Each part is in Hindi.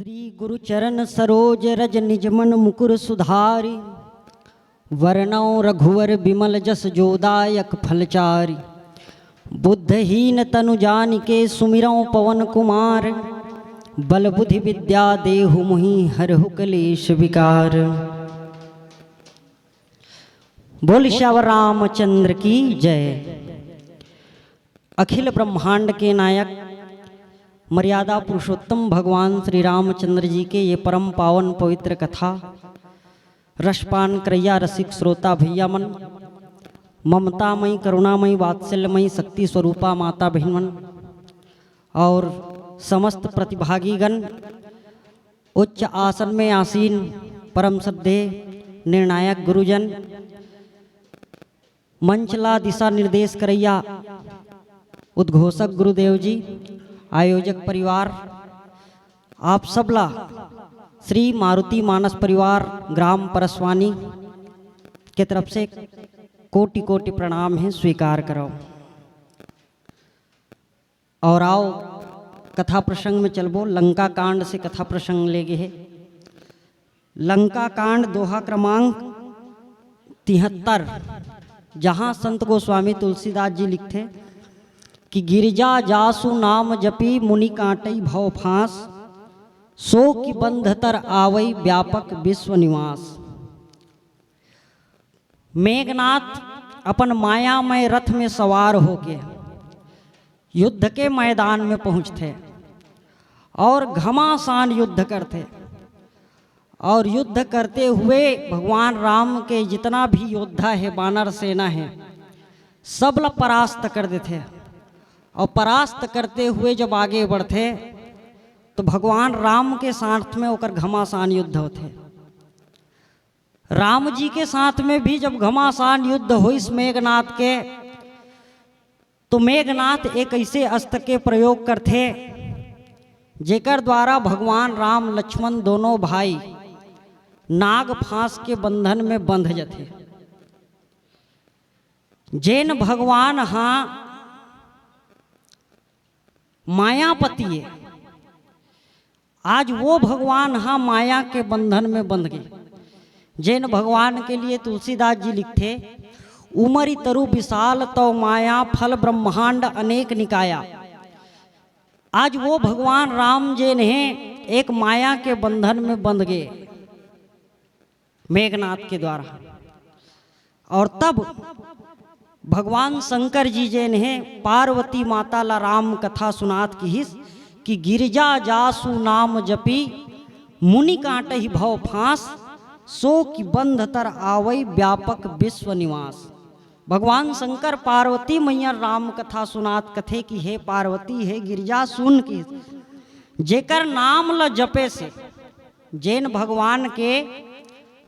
श्री गुरु चरण सरोज रज निजमन मुकुर सुधारि। वर्णौ रघुवर बिमल जस जोदायक फलचारि। बुद्धहीन तनु जानिके सुमिरौ पवन कुमार। बल बुद्धि विद्या देहु मुहि हरहु कलेश विकार। बोल श्यावर रामचंद्र की जय। अखिल ब्रह्मांड के नायक मर्यादा पुरुषोत्तम भगवान श्री रामचंद्र जी के ये परम पावन पवित्र कथा रसपान करैया रसिक श्रोता भैया मन, ममतामयी करुणामयी वात्सल्यमयी शक्ति स्वरूपा माता बहनमन और समस्त प्रतिभागीगण, उच्च आसन में आसीन परम श्रद्धेय निर्णायक गुरुजन, मंचला दिशा निर्देश करैया उद्घोषक गुरुदेव जी, आयोजक परिवार, आप सबला श्री मारुति मानस परिवार ग्राम परसवानी के तरफ से कोटि कोटि प्रणाम है, स्वीकार करो। और आओ कथा प्रसंग में चलबो। लंका कांड से कथा प्रसंग ले गए है। लंका कांड दोहा क्रमांक 73, जहाँ संत गोस्वामी तुलसीदास जी लिखते कि गिरिजा जासु नाम जपी मुनि काटई भव फांस। सो कि बंध तर आवई व्यापक विश्व निवास। मेघनाथ अपन मायामय रथ में सवार होके युद्ध के मैदान में पहुंचते और घमासान युद्ध करते। और युद्ध करते हुए भगवान राम के जितना भी योद्धा है, वानर सेना है, सब परास्त कर देते। और परास्त करते हुए जब आगे बढ़ते तो भगवान राम के साथ में होकर घमासान युद्ध होते। राम जी के साथ में भी जब घमासान युद्ध हो इस मेघनाथ के, तो मेघनाथ एक ऐसे अस्त्र के प्रयोग करते जेकर द्वारा भगवान राम लक्ष्मण दोनों भाई नाग फांस के बंधन में बंध जाते। जैन भगवान हाँ मायापति है, आज वो भगवान हाँ माया के बंधन में बंध गए। जैन भगवान के लिए तुलसीदास जी लिखते, उमरी तरु विशाल तो माया फल ब्रह्मांड अनेक निकाया। आज वो भगवान राम जैन हैं एक माया के बंधन में बंध गए मेघनाथ के द्वारा। और तब भगवान शंकर जी जैन हैं पार्वती माता ला राम कथा सुनात की हिस कि गिरिजा जासु नाम जपी मुनि काटहि भव फांस। सो कि बंध तर आवई व्यापक विश्व निवास। भगवान शंकर पार्वती मैया राम कथा सुनात कथे कि हे पार्वती हे गिरिजा सुन की, जेकर नाम ल जपे से, जैन भगवान के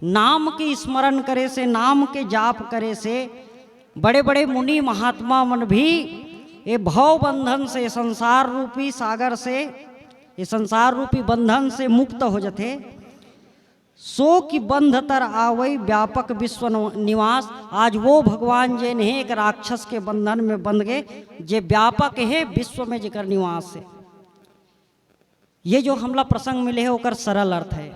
नाम के स्मरण करे से, नाम के जाप करे से बड़े बड़े मुनि महात्मा मन भी ये भव बंधन से, संसार रूपी सागर से, ये संसार रूपी बंधन से मुक्त हो जाते। सो कि बंध तर आवई व्यापक विश्व निवास। आज वो भगवान जैन है एक राक्षस के बंधन में बंध गए, जे व्यापक है विश्व में जेकर निवास है। ये जो हमला प्रसंग मिले है ओकर सरल अर्थ है।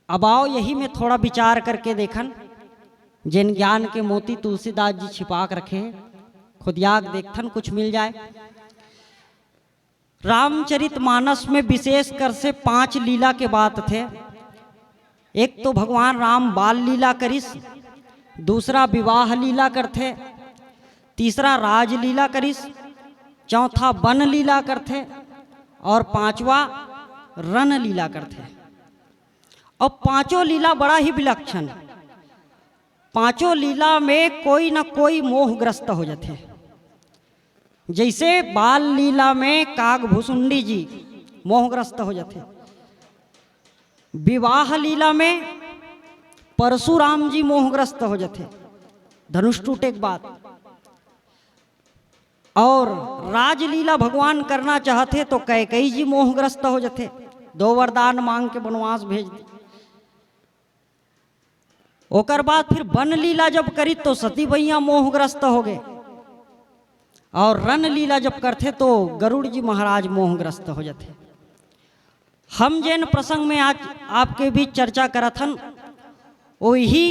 अब आओ यही में थोड़ा विचार करके देखन। जिन ज्ञान के मोती तुलसीदास जी छिपा कर रखे हैं, खुद याग देखथन कुछ मिल जाए। रामचरितमानस में विशेष कर से 5 लीला के बात थे। एक तो भगवान राम बाल लीला करिस, दूसरा विवाह लीला करते, तीसरा राज लीला करिस, चौथा वन लीला करते और 5वां रण लीला करते। अब 5ों लीला बड़ा ही विलक्षण। 5ओं लीला में कोई न कोई मोहग्रस्त हो जाते। जैसे बाल लीला में कागभुसुंडी जी मोहग्रस्त हो जाते, विवाह लीला में परशुराम जी मोहग्रस्त हो जाते, धनुष टूटे के बाद। और राजलीला भगवान करना चाहते तो कैकेयी जी मोहग्रस्त हो जाते, 2 वरदान मांग के वनवास भेज दी। ओकर बाद फिर वन लीला जब करी तो सती भैया मोहग्रस्त हो गए। और रण लीला जब करते तो गरुड़ जी महाराज मोहग्रस्त हो जाते। हम जैन प्रसंग में आज आपके बीच चर्चा करत हन वही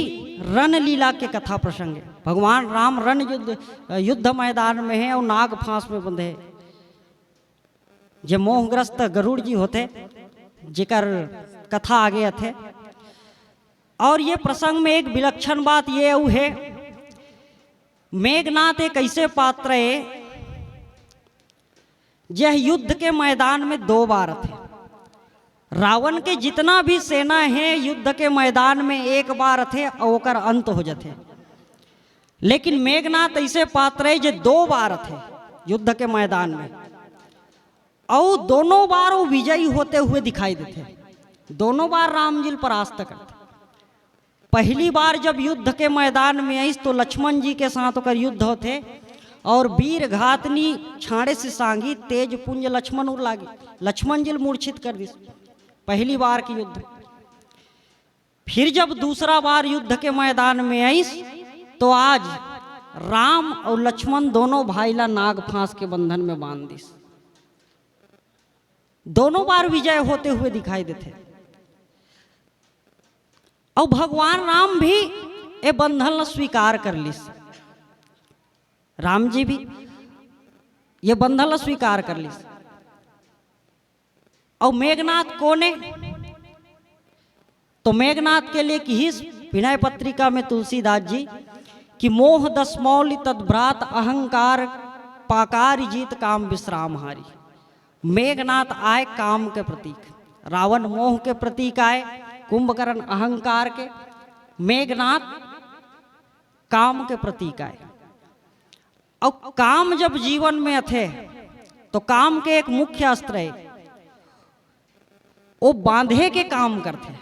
रण लीला के कथा प्रसंग है। भगवान राम रण युद्ध मैदान में है और नाग फांस में बंधे है। जे मोहग्रस्त गरुड़ जी होते जेकर कथा आगे थे। और ये प्रसंग में एक विलक्षण बात ये है, मेघनाथ एक ऐसे पात्र है यह युद्ध के मैदान में 2 बार थे। रावण के जितना भी सेना है युद्ध के मैदान में 1 बार थे और ओकर अंत हो जाते। लेकिन मेघनाथ ऐसे पात्र है जो 2 बार थे युद्ध के मैदान में और दोनों बार वो विजयी होते हुए दिखाई देते। दोनों बार राम जी परास्त करते। पहली बार जब युद्ध के मैदान में आई तो लक्ष्मण जी के साथ होकर युद्ध होते और वीर घातनी छाड़े से सांगी तेज पुंज लक्ष्मण उड़ लागी। लक्ष्मण जी मूर्छित कर दी पहली बार की युद्ध। फिर जब दूसरा बार युद्ध के मैदान में आई तो आज राम और लक्ष्मण दोनों भाईला नाग फांस के बंधन में बांध दी। दोनों बार विजय होते हुए दिखाई देते। और भगवान राम भी ये बंधन स्वीकार कर ली। राम जी भी ये बंधन स्वीकार कर ली। और मेघनाथ कोने तो मेघनाथ के लिए की विनय पत्रिका में तुलसीदास जी कि मोह दसमौलि तद्भ्रात अहंकार पाकार जीत काम विश्राम हारी। मेघनाथ आए काम के प्रतीक, रावण मोह के प्रतीक आए, कुंभकर्ण अहंकार के, मेघनाथ काम के प्रतीक आए। और काम जब जीवन में थे तो काम के एक मुख्य अस्त्र है वो बांधे के काम करते।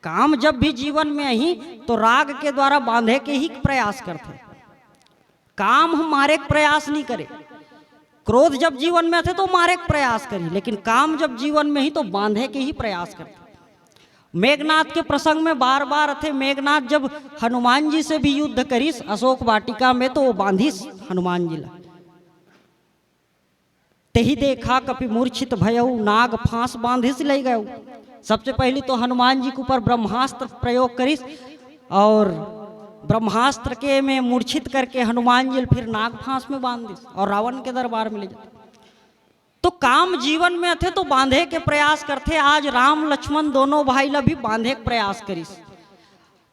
काम जब भी जीवन में आई तो राग के द्वारा बांधे के ही प्रयास करते। काम हम मारे प्रयास नहीं करे। क्रोध जब जीवन में थे तो मारे प्रयास करी, लेकिन काम जब जीवन में ही तो बांधे के ही प्रयास करते। मेघनाथ के प्रसंग में बार बार थे। मेघनाथ जब हनुमान जी से भी युद्ध करीस अशोक वाटिका में तो वो बांधिस हनुमान जी ला। तेही देखा कपि मूर्छित भयऊ नाग फांस बांधिस ले गए। सबसे पहले तो हनुमान जी के ऊपर ब्रह्मास्त्र प्रयोग करीस और ब्रह्मास्त्र के में मूर्छित करके हनुमान जी फिर नाग फांस में बांध दिस और रावण के दरबार में ले जाते। तो काम जीवन में थे तो बांधे के प्रयास करते। आज राम लक्ष्मण दोनों भाई ला भी बांधे के प्रयास करीस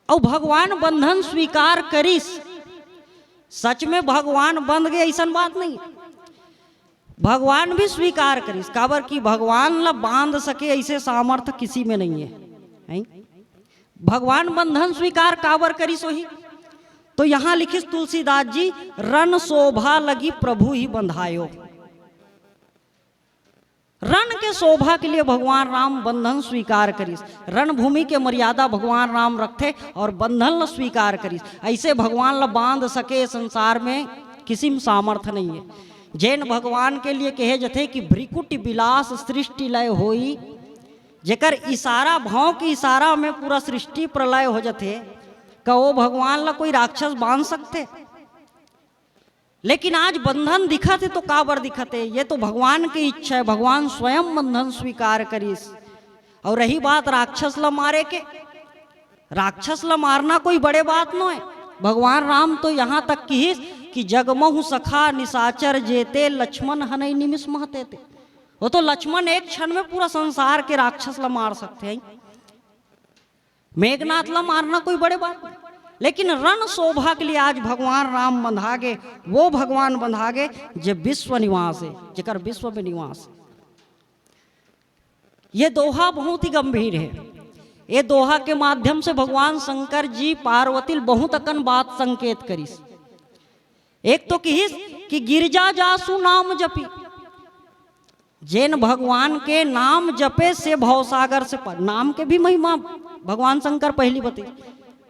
और भगवान बंधन स्वीकार करीस। सच में भगवान बंध गए ऐसा बात नहीं, भगवान भी स्वीकार करीस। काबर की भगवान ला बांध सके ऐसे सामर्थ्य किसी में नहीं है। भगवान बंधन स्वीकार काबर करीस वही तो यहां लिखिस तुलसीदास जी रण शोभा लगी प्रभु ही बंधायो। रण के शोभा के लिए भगवान राम बंधन स्वीकार करीस। रणभूमि के मर्यादा भगवान राम रखते और बंधन ल स्वीकार करीस। ऐसे भगवान ल बांध सके संसार में किसी में सामर्थ्य नहीं है। जैन भगवान के लिए कहे जथे कि भ्रिकुटी विलास सृष्टि लय होई, जेकर इशारा भाव के इशारा में पूरा सृष्टि प्रलय हो जाते। का वो भगवान ला कोई राक्षस बांध सकते? लेकिन आज बंधन दिखते तो काबर दिखते? ये तो भगवान की इच्छा है, भगवान स्वयं बंधन स्वीकार करीस। और रही बात राक्षस ला मारे के, राक्षस ला मारना कोई बड़े बात न है। भगवान राम तो यहाँ तक कि जगमहु सखा निशाचर जेते लक्ष्मण हनई निमिष महते थे। वो तो लक्ष्मण एक क्षण में पूरा संसार के राक्षस ला मार सकते हैं। मेघनाथ ला मारना कोई बड़े बात नहीं। लेकिन रण शोभा के लिए आज भगवान राम बंधागे, वो भगवान बंधागे जे विश्व निवास है, जेकर विश्व में निवास। ये दोहा बहुत ही गंभीर है। ये दोहा के माध्यम से भगवान शंकर जी पार्वती बहुत अकन बात संकेत करीस। एक तो कि गिरजा जासु नाम जपी, जैन भगवान के नाम जपे से भवसागर से पार। नाम के भी महिमा भगवान शंकर पहली बते,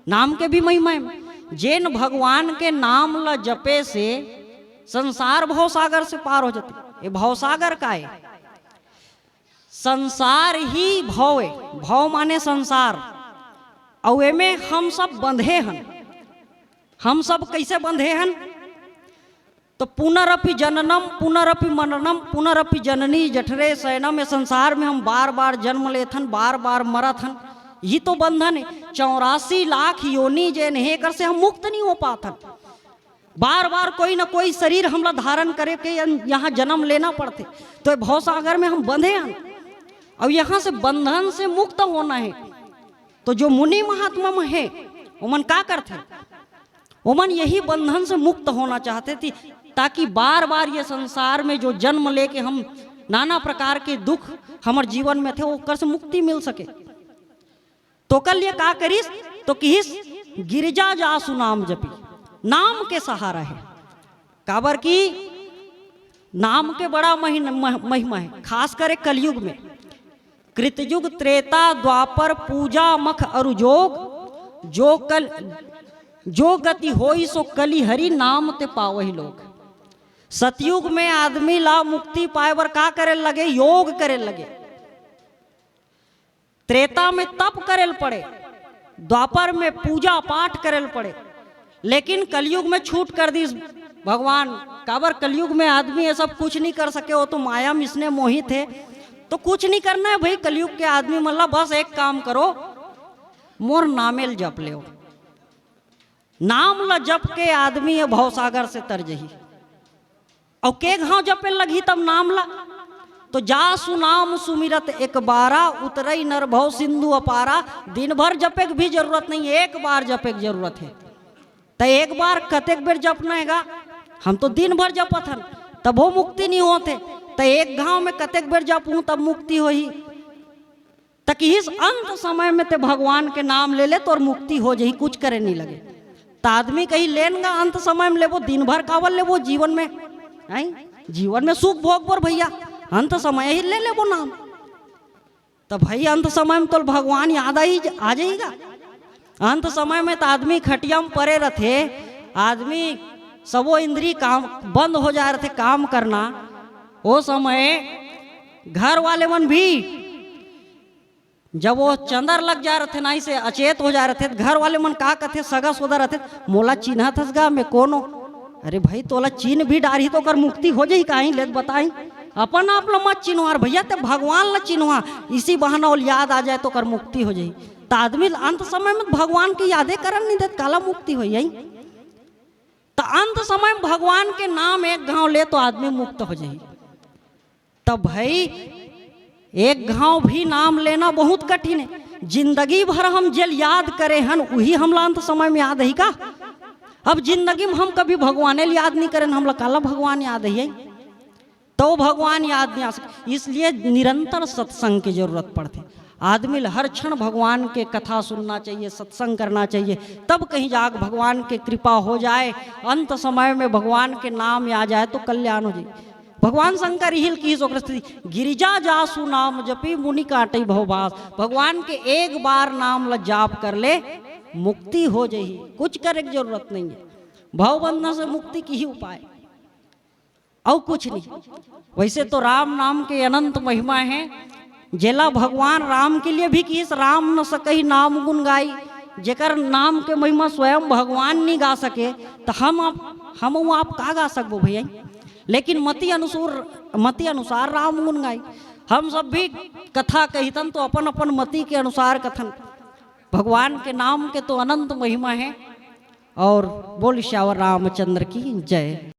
नाम के भी महिमा है। जैन भगवान के नाम ल जपे से संसार भवसागर से पार हो जाते। ये भवसागर का है, संसार ही भव है। भव माने संसार, और में हम सब बंधे हन। हम सब कैसे बंधे हन? तो पुनरपि जननम पुनरपि मननम पुनरपि जननी जठरे शयनम, ये संसार में हम बार बार जन्म लेथन, बार बार मरथन, ये तो बंधन है। 84 लाख योनि जैन है, कर से हम मुक्त नहीं हो पाथन। बार बार कोई ना कोई शरीर हमला धारण करे के यहाँ जन्म लेना पड़ते, तो भव सागर में हम बंधे हैं। अब यहाँ से बंधन से मुक्त होना है, तो जो मुनि महात्मा में है उमन क्या करते, उमन यही बंधन से मुक्त होना चाहते थे, ताकि बार बार ये संसार में जो जन्म लेके हम नाना प्रकार के दुख हमारे जीवन में थे वो कर से मुक्ति मिल सके। तो कल ये का करिस, तो किस गिरिजा जासु नाम जपी, नाम के सहारा है। काबर की नाम के बड़ा महिमा है, खास करे कलयुग में। कृतयुग त्रेता द्वापर पूजा मख अरु जोग, जो गति होई सो कली हरि नाम ते पावही लोग। सतयुग में आदमी ला मुक्ति पाए बर का करे लगे, योग करे लगे। त्रेता में तप करे पड़े, द्वापर में पूजा पाठ करे पड़े, लेकिन कलयुग में छूट कर दी भगवान। काबर कलयुग में आदमी ये सब कुछ नहीं कर सके, वो तो माया में इसने मोहित है, तो कुछ नहीं करना है भाई। कलयुग के आदमी मतलब बस एक काम करो, मोर नामेल जप ले, नाम ला जप के आदमी है भवसागर से तर जही। और के घाव जपे लगी तब नाम ला, तो जासु नाम सुमिरत एक बारा, उतरई नर भव सिंधु अपारा। दिन भर जपे की भी जरूरत नहीं, एक बार जपे की जरूरत है। तो एक बार कतेक बेर जपना हैगा, हम तो दिन भर जपत हन तब वो मुक्ति नहीं होते। तो एक गांव में कतेक बेर जपूं तब मुक्ति होही। तक इस अंत समय में ते भगवान के नाम ले ले तो और मुक्ति हो जाही, कुछ करे नहीं लगे। तो आदमी कहीं लेनगा अंत समय में लेबो, दिन भर कावल लेबो, जीवन में जीवन में सुख भोग पर भैया अंत समय ही ले लेबो नाम। तो भाई अंत समय में तो भगवान याद आ जाएगा। अंत समय में तो आदमी खटिया में पड़े रहते, आदमी सबो इंद्री काम बंद हो जा रहे थे काम करना। वो समय घर वाले मन भी जब वो चंदर लग जा रहे थे ना, से अचेत हो जा रहे थे, घर वाले मन का कहते सगा सोदा रहते, मोला चिन्ह थस गा मैं कोनो। अरे भाई तोला चिन्ह भी डारी तो कर मुक्ति हो जाई कहीं ले बताई। अपन आप लो मत चिन्हवार भैया, ते भगवान ला चिन्हवा, इसी बहाना और याद आ जाए तो कर मुक्ति हो जाई। तो आदमी अंत समय में भगवान की यादें करन नहीं देते, काला मुक्ति हो जाई। तो अंत समय में भगवान के नाम एक गांव ले तो आदमी मुक्त हो जाए। तब भाई एक गांव भी नाम लेना बहुत कठिन है। जिंदगी भर हम जल याद करे हन वही हमला अंत समय में याद है का। अब जिंदगी में हम कभी भगवान याद नहीं करें, हमला काला भगवान याद है, तो भगवान याद नहीं आ सकते। इसलिए निरंतर सत्संग की जरूरत पड़ती। आदमी हर क्षण भगवान के कथा सुनना चाहिए, सत्संग करना चाहिए, तब कहीं जाग भगवान की कृपा हो जाए। अंत समय में भगवान के नाम आ जाए तो कल्याण हो जाए। भगवान शंकर हिल की स्थिति, गिरिजा जासु नाम जपी मुनि काटे भवबास। भगवान के एक बार नाम ला जाप कर ले मुक्ति हो जाए, कुछ करे की जरूरत नहीं है। भवबंधन से मुक्ति की ही उपाय और कुछ नहीं। वैसे तो राम नाम के अनंत महिमा है, जेला भगवान राम के लिए भी किस राम न सकही नाम गुण गाई। जेकर नाम के महिमा स्वयं भगवान नहीं गा सके तो हम आप का गा सकबो भैया। लेकिन मति अनुसार राम गुण गाई। हम सब भी कथा कहितन तो अपन अपन मति के अनुसार कथन। भगवान के नाम के तो अनंत महिमा है। और बोल श्यावर रामचंद्र की जय।